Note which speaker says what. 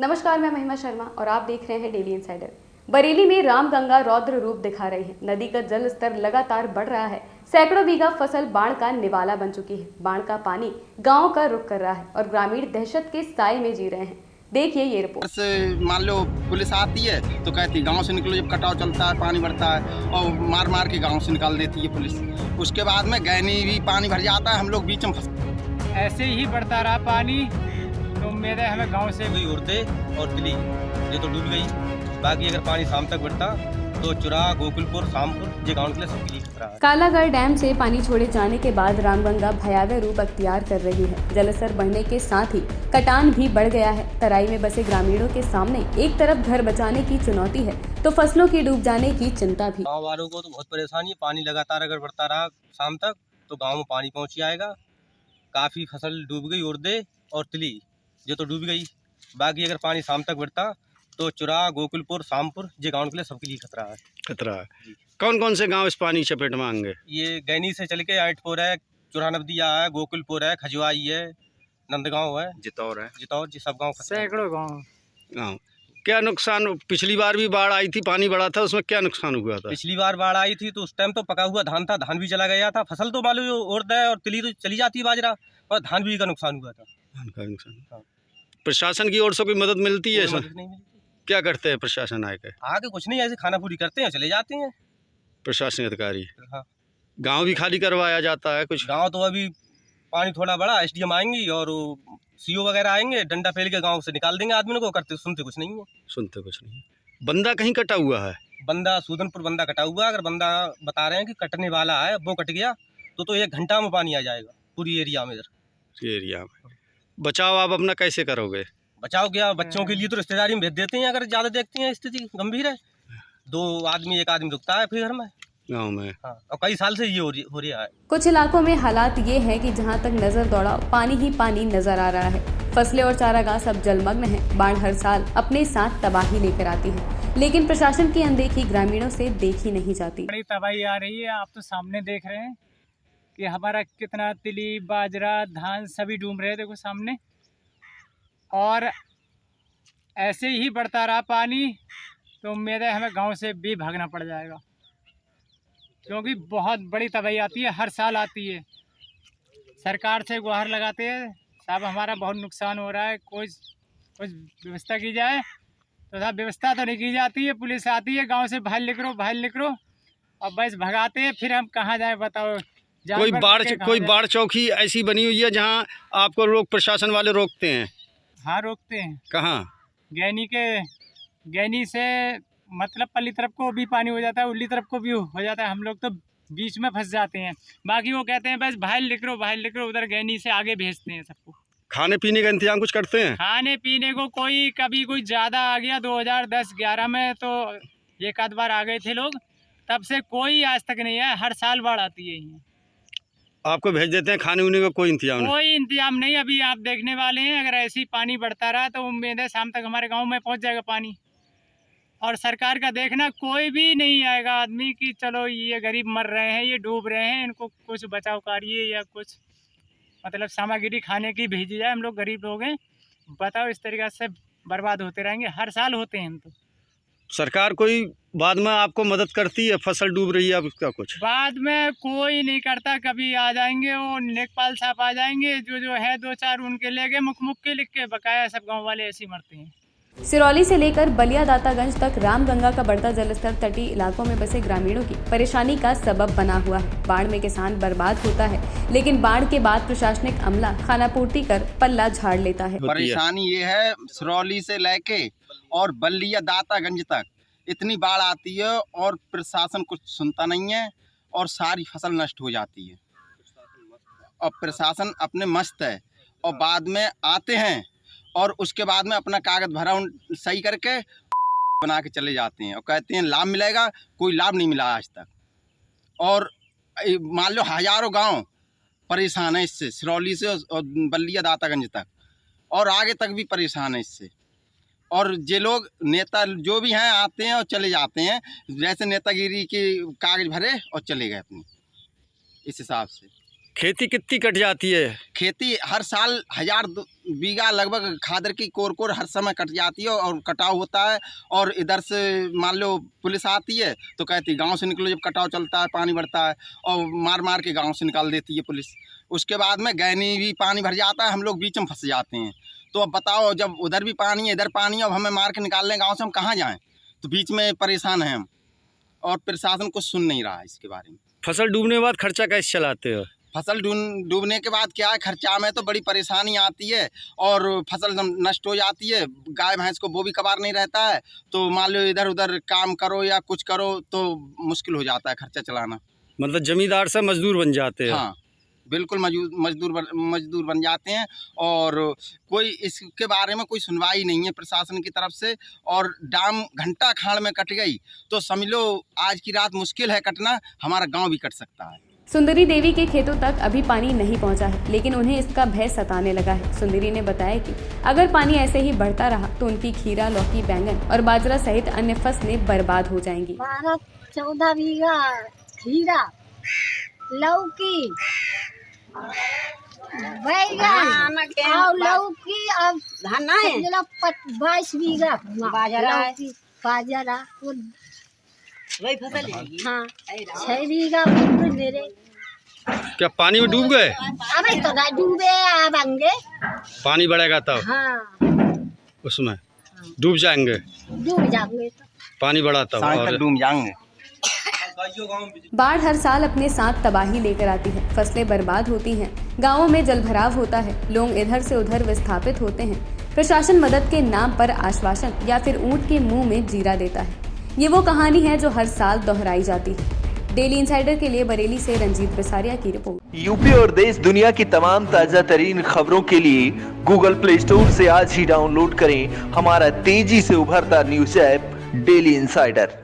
Speaker 1: नमस्कार, मैं महिमा शर्मा और आप देख रहे हैं डेली इनसाइडर। बरेली में रामगंगा रौद्र रूप दिखा रही है। नदी का जल स्तर लगातार बढ़ रहा है। सैकड़ों बीघा फसल बाढ़ का निवाला बन चुकी है। बाढ़ का पानी गांव का रुख कर रहा है और ग्रामीण दहशत के साए में जी रहे हैं। देखिए ये रिपोर्ट।
Speaker 2: से मान लो पुलिस आती है तो कहती है गांव से निकलो, जब कटाव चलता है पानी बढ़ता है और मार मार के गांव से निकाल देती है पुलिस। उसके बाद में गहनी भी पानी भर जाता है, हम लोग बीच में फंस।
Speaker 3: ऐसे ही बढ़ता रहा पानी तो उम्मीद है हमें गांव से
Speaker 4: गई औरतें और दिल्ली ये तो डूब गई। बाकी अगर पानी शाम तक बढ़ता तो चुरा, गोकुलपुर, शामपुर ये गाँव के लिए सबके लिए खतरा है।
Speaker 1: कालागढ़ डैम से पानी छोड़े जाने के बाद रामगंगा भयावह रूप अख्तियार कर रही है। जलस्तर बढ़ने के साथ ही कटान भी बढ़ गया है। तराई में बसे ग्रामीणों के सामने एक तरफ घर बचाने की चुनौती है तो फसलों की डूब जाने की चिंता भी।
Speaker 4: गाँव वालों को तो बहुत परेशानी है। पानी लगातार अगर बढ़ता रहा शाम तक तो गाँव में पानी पहुँच जाएगा। काफ़ी फसल डूब गई, उर्दे और तिली ये तो डूब गई। बाकी अगर पानी शाम तक बढ़ता तो चुरा, गोकुलपुर, शामपुर ये गाँव के लिए सबके लिए खतरा है।
Speaker 5: खतरा है। कौन कौन से गांव इस पानी चपेट में आएंगे?
Speaker 4: ये गैनी से चल के आइटपुर है, चुरा नवदिया है, गोकुलपुर है, खजवाई है, नंदगांव है, जितौर जी सब गाँव
Speaker 3: सैकड़ों गाँव।
Speaker 5: गाँव क्या नुकसान? पिछली बार भी बाढ़ आई थी, पानी बढ़ा था, उसमें क्या नुकसान हुआ था?
Speaker 4: पिछली बार बाढ़ आई थी तो उस टाइम तो पका हुआ धान था, धान भी चला गया था। फसल तो मालूम उड़द है और तिली तो चली जाती है, बाजरा, और धान भी का नुकसान हुआ था।
Speaker 5: धान का नुकसान।
Speaker 4: हाँ।
Speaker 5: प्रशासन की ओर से कोई मदद मिलती है?
Speaker 4: कोई मदद नहीं मिलती।
Speaker 5: क्या करते हैं प्रशासन आके?
Speaker 4: आगे कुछ नहीं, ऐसे खाना पूरी करते हैं चले जाते हैं।
Speaker 5: प्रशासनिक अधिकारी
Speaker 4: हाँ।
Speaker 5: गांव भी खाली करवाया जाता है कुछ?
Speaker 4: गाँव तो अभी पानी थोड़ा बड़ा, SDM आएंगी और CO वगैरह आएंगे, डंडा फैल के गाँव से निकाल देंगे आदमियों को। करते सुनते कुछ नहीं है।
Speaker 5: सुनते कुछ नहीं। बंदा कहीं कटा हुआ है?
Speaker 4: बंदा सूदनपुर बंदा कटा हुआ। अगर बंदा बता रहे हैं कि कटने वाला है, वो कट गया तो 1 घंटा में पानी आ जाएगा पूरी एरिया में। इधर
Speaker 5: एरिया में बचाव आप अपना कैसे करोगे?
Speaker 4: बचाव गया, बच्चों के लिए तो रिश्तेदारी में भेज देते हैं। अगर ज़्यादा देखते हैं स्थिति गंभीर है, 2 आदमी 1 आदमी रुकता है फिर घर में।
Speaker 5: गाँव में
Speaker 4: हाँ, और कई साल से ये हो रहा है।
Speaker 1: कुछ इलाकों में हालात ये है कि जहां तक नजर दौड़ाओ पानी ही पानी नजर आ रहा है। फसलें और चारागाह सब जलमग्न है। बाढ़ हर साल अपने साथ तबाही लेकर आती है, लेकिन प्रशासन की अनदेखी ग्रामीणों से देखी नहीं जाती।
Speaker 3: बड़ी तबाही आ रही है। आप तो सामने देख रहे हैं कि हमारा कितना तिली, बाजरा, धान सभी डूब रहे हैं, देखो सामने। और ऐसे ही बढ़ता रहा पानी तो उम्मीद है हमें गांव से भी भागना पड़ जाएगा, क्योंकि बहुत बड़ी तबाही आती है, हर साल आती है। सरकार से गुहार लगाते हैं, साहब हमारा बहुत नुकसान हो रहा है, कुछ व्यवस्था की जाए। तो साहब व्यवस्था तो नहीं की जाती है। पुलिस आती है, गांव से बाहर निकलो और बस भगाते हैं। फिर हम कहाँ जाए बताओ?
Speaker 5: कोई बाढ़ चौकी ऐसी बनी हुई है जहाँ आपको लोग प्रशासन वाले रोकते हैं?
Speaker 3: हाँ, रोकते हैं।
Speaker 5: कहाँ?
Speaker 3: गैनी से मतलब पल्ली तरफ को भी पानी हो जाता है, उल्ली तरफ को भी हो जाता है। हम लोग तो बीच में फंस जाते हैं। बाकी वो कहते हैं बस बाहर निकलो, उधर गैनी से आगे भेजते हैं सबको।
Speaker 5: खाने पीने का इंतजाम कुछ करते हैं?
Speaker 3: खाने पीने को कभी कोई ज़्यादा आ गया 2010-11 में तो 1 आध बार आ गए थे लोग, तब से कोई आज तक नहीं है। हर साल बाढ़ आती है यहाँ।
Speaker 5: आपको भेज देते हैं, खाने उने का कोई इंतजाम नहीं?
Speaker 3: कोई इंतजाम नहीं। अभी आप देखने वाले हैं, अगर ऐसे ही पानी बढ़ता रहा तो उम्मीद है शाम तक हमारे गांव में पहुंच जाएगा पानी। और सरकार का देखना, कोई भी नहीं आएगा आदमी कि चलो ये गरीब मर रहे हैं, ये डूब रहे हैं, इनको कुछ बचाव कार्य या कुछ मतलब सामग्री खाने की भेजी जाए। हम लोग गरीब लोग हैं, बताओ इस तरीक़े से बर्बाद होते रहेंगे। हर साल होते हैं हम तो।
Speaker 5: सरकार कोई बाद में आपको मदद करती है? फसल डूब रही है अब क्या कुछ?
Speaker 3: बाद में कोई नहीं करता। कभी आ जाएंगे वो लेखपाल साहब आ जाएंगे, जो है 2-4 उनके ले गए मुख के लिख के, बकाया सब गांव वाले ऐसे ही मरते हैं।
Speaker 1: सिरौली से लेकर बलिया दातागंज तक रामगंगा का बढ़ता जलस्तर तटीय इलाकों में बसे ग्रामीणों की परेशानी का सबब बना हुआ है। बाढ़ में किसान बर्बाद होता है, लेकिन बाढ़ के बाद प्रशासनिक अमला खानापूर्ति कर पल्ला झाड़ लेता है।
Speaker 2: परेशानी ये है, सिरौली से लेके और बलिया दातागंज तक इतनी बाढ़ आती है और प्रशासन कुछ सुनता नहीं है और सारी फसल नष्ट हो जाती है। और प्रशासन अपने मस्त है और बाद में आते हैं और उसके बाद में अपना कागज भरा सही करके बना के चले जाते हैं और कहते हैं लाभ मिलेगा। कोई लाभ नहीं मिला आज तक। और मान लो हजारों गांव परेशान है इससे, सिरौली से और बलिया दातागंज तक और आगे तक भी परेशान है इससे। और ये लोग नेता जो भी हैं आते हैं और चले जाते हैं, जैसे नेतागिरी के कागज भरे और चले गए अपनी। इस हिसाब से
Speaker 5: खेती कितनी कट जाती है?
Speaker 2: खेती हर साल 1000 बीघा लगभग खादर की कोर हर समय कट जाती है और कटाव होता है। और इधर से मान लो पुलिस आती है तो कहती है गांव से निकलो, जब कटाव चलता है पानी बढ़ता है, और मार मार के गांव से निकाल देती है पुलिस। उसके बाद में गैनी भी पानी भर जाता है, हम लोग बीच में फंस जाते हैं। तो अब बताओ, जब उधर भी पानी है इधर पानी है, अब हमें मार के निकाल लें गाँव से, हम कहाँ जाएँ? तो बीच में परेशान हैं हम, और प्रशासन कुछ सुन नहीं रहा है इसके बारे में।
Speaker 5: फसल डूबने के बाद खर्चा कैसे चलाते हो?
Speaker 2: फसल डूबने के बाद क्या है, खर्चा में तो बड़ी परेशानी आती है और फसल नष्ट हो जाती है। गाय भैंस को वो भी कबार नहीं रहता है, तो मान लो इधर उधर काम करो या कुछ करो तो मुश्किल हो जाता है खर्चा चलाना।
Speaker 5: मतलब जमींदार से मजदूर बन जाते हैं?
Speaker 2: हाँ बिल्कुल, मजदूर बन जाते हैं। और कोई इसके बारे में कोई सुनवाई नहीं है प्रशासन की तरफ से। और डाम घंटा खाड़ में कट गई तो समझ लो आज की रात मुश्किल है कटना, हमारा गाँव भी कट सकता है।
Speaker 1: सुंदरी देवी के खेतों तक अभी पानी नहीं पहुंचा है, लेकिन उन्हें इसका भय सताने लगा है। सुंदरी ने बताया कि अगर पानी ऐसे ही बढ़ता रहा तो उनकी खीरा, लौकी, बैंगन और बाजरा सहित अन्य फसलें बर्बाद हो जाएंगी।
Speaker 6: 12-14 बीघा खीरा, लौकी, बैंगन और लौकी, अब 22 बीघा बाजरा,
Speaker 7: वही फसल है।
Speaker 6: हाँ 6 बीघा मेरे।
Speaker 5: क्या पानी में डूब गए?
Speaker 6: अबे तो ना डूबे, अब आएंगे।
Speaker 5: पानी बढ़ेगा तब?
Speaker 6: हाँ
Speaker 5: उसमें डूब जाएंगे?
Speaker 6: डूब जाएंगे तो
Speaker 2: पानी बढ़ा तब और डूब जाएंगे।
Speaker 1: बाढ़ हर साल अपने साथ तबाही लेकर आती है, फसलें बर्बाद होती हैं, गांवों में जलभराव होता है, लोग इधर से उधर विस्थापित होते हैं। प्रशासन मदद के नाम पर आश्वासन या फिर ऊंट के मुंह में जीरा देता है। ये वो कहानी है जो हर साल दोहराई जाती है। डेली इंसाइडर के लिए बरेली से रंजीत बिसारिया की रिपोर्ट।
Speaker 8: यूपी और देश दुनिया की तमाम ताजा तरीन खबरों के लिए गूगल प्ले स्टोर से आज ही डाउनलोड करें हमारा तेजी से उभरता न्यूज ऐप डेली इंसाइडर।